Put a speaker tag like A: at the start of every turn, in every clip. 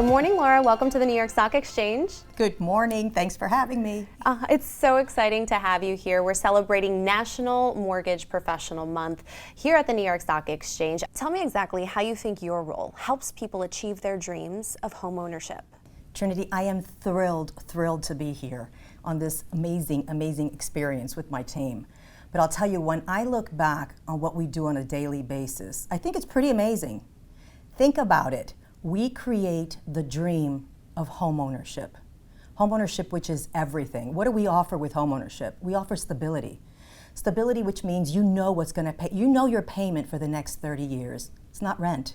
A: morning, Laura. Welcome to the New York Stock Exchange.
B: Good morning. Thanks for having me.
A: It's so exciting to have you here. We're celebrating National Mortgage Professional Month here at the New York Stock Exchange. Tell me exactly how you think your role helps people achieve their dreams of homeownership.
B: Trinity, I am thrilled to be here on this amazing experience with my team. But I'll tell you, when I look back on what we do on a daily basis, I think it's pretty amazing. Think about it. We create the dream of homeownership. Homeownership, which is everything. What do we offer with homeownership? We offer stability. Stability, which means you know what's going to pay. You know your payment for the next 30 years. It's not rent.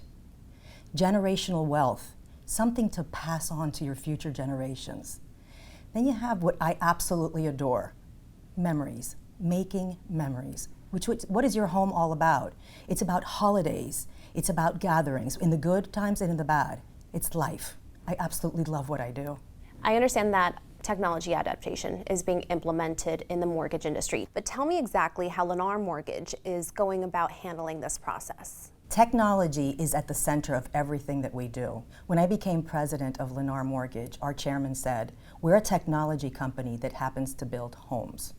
B: Generational wealth, something to pass on to your future generations. Then you have what I absolutely adore, memories, making memories. What is your home all about? It's about holidays. It's about gatherings, in the good times and in the bad. It's life. I absolutely love what I do.
A: I understand that technology adaptation is being implemented in the mortgage industry, but tell me exactly how Lennar Mortgage is going about handling this process.
B: Technology is at the center of everything that we do. When I became president of Lennar Mortgage, our chairman said, we're a technology company that happens to build homes.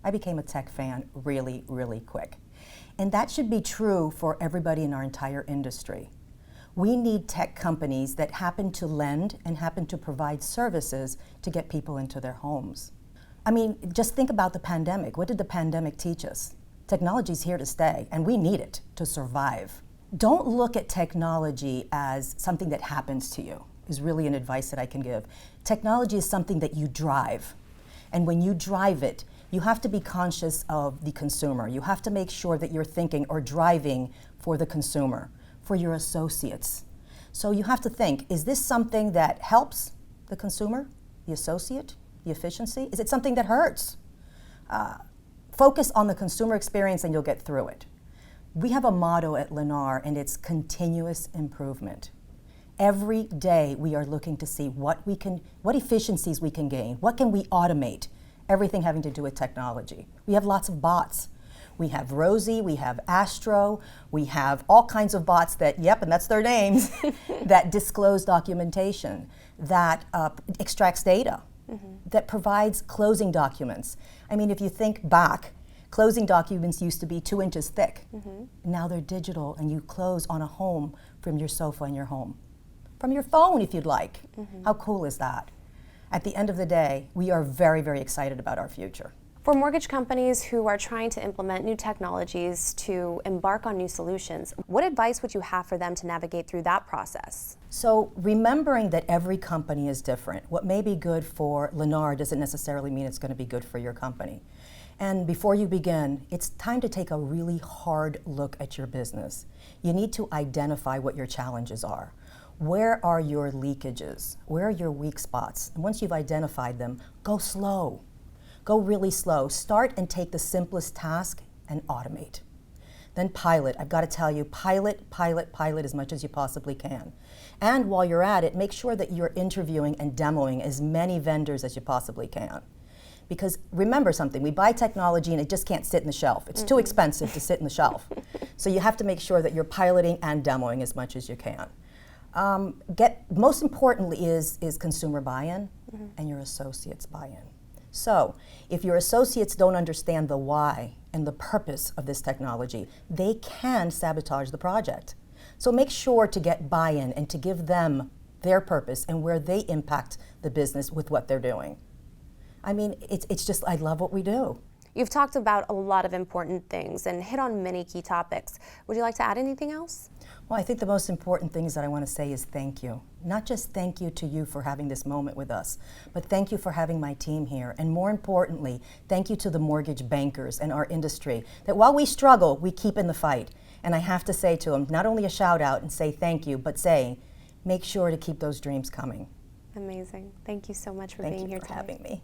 B: I became a tech fan really quick. And that should be true for everybody in our entire industry. We need tech companies that happen to lend and happen to provide services to get people into their homes. I mean, just think about the pandemic. What did the pandemic teach us? Technology's here to stay, and we need it to survive. Don't look at technology as something that happens to you, is really an advice that I can give. Technology is something that you drive. And when you drive it, you have to be conscious of the consumer. You have to make sure that you're thinking or driving for the consumer, for your associates. So you have to think, is this something that helps the consumer, the associate, the efficiency? Is it something that hurts? Focus on the consumer experience and you'll get through it. We have a motto at Lennar, and it's continuous improvement. Every day we are looking to see what efficiencies we can gain, what can we automate, everything having to do with technology. We have lots of bots. We have Rosie, we have Astro, we have all kinds of bots that, yep, and that's their names, that disclose documentation, that extracts data, that provides closing documents. I mean, if you think back, closing documents used to be 2 inches thick. Now they're digital, and you close on a home from your sofa in your home. From your phone, if you'd like. How cool is that? At the end of the day, we are very excited about our future.
A: For mortgage companies who are trying to implement new technologies to embark on new solutions, what advice would you have for them to navigate through that process?
B: So remembering that every company is different. What may be good for Lennar doesn't necessarily mean it's going to be good for your company. And before you begin, it's time to take a really hard look at your business. You need to identify what your challenges are. Where are your leakages? Where are your weak spots? And once you've identified them, go slow. Go really slow. Start and take the simplest task and automate. Then pilot. I've got to tell you, pilot as much as you possibly can. And while you're at it, make sure that you're interviewing and demoing as many vendors as you possibly can. Because remember something, we buy technology and it just can't sit in the shelf. It's too expensive to sit in the shelf. So you have to make sure that you're piloting and demoing as much as you can. Most importantly is consumer buy-in and your associates buy-in. So if your associates don't understand the why and the purpose of this technology, they can sabotage the project. So make sure to get buy-in and to give them their purpose and where they impact the business with what they're doing. I mean, it's just, I love what we do.
A: You've talked about a lot of important things and hit on many key topics. Would you like to add anything else?
B: Well, I think the most important things that I want to say is thank you. Not just thank you to you for having this moment with us, but thank you for having my team here. And more importantly, thank you to the mortgage bankers and our industry, that while we struggle, we keep in the fight. And I have to say to them, not only a shout out and say thank you, but say, make sure to keep those dreams coming.
A: Amazing. Thank you so much for being here today.
B: Thank you for having me.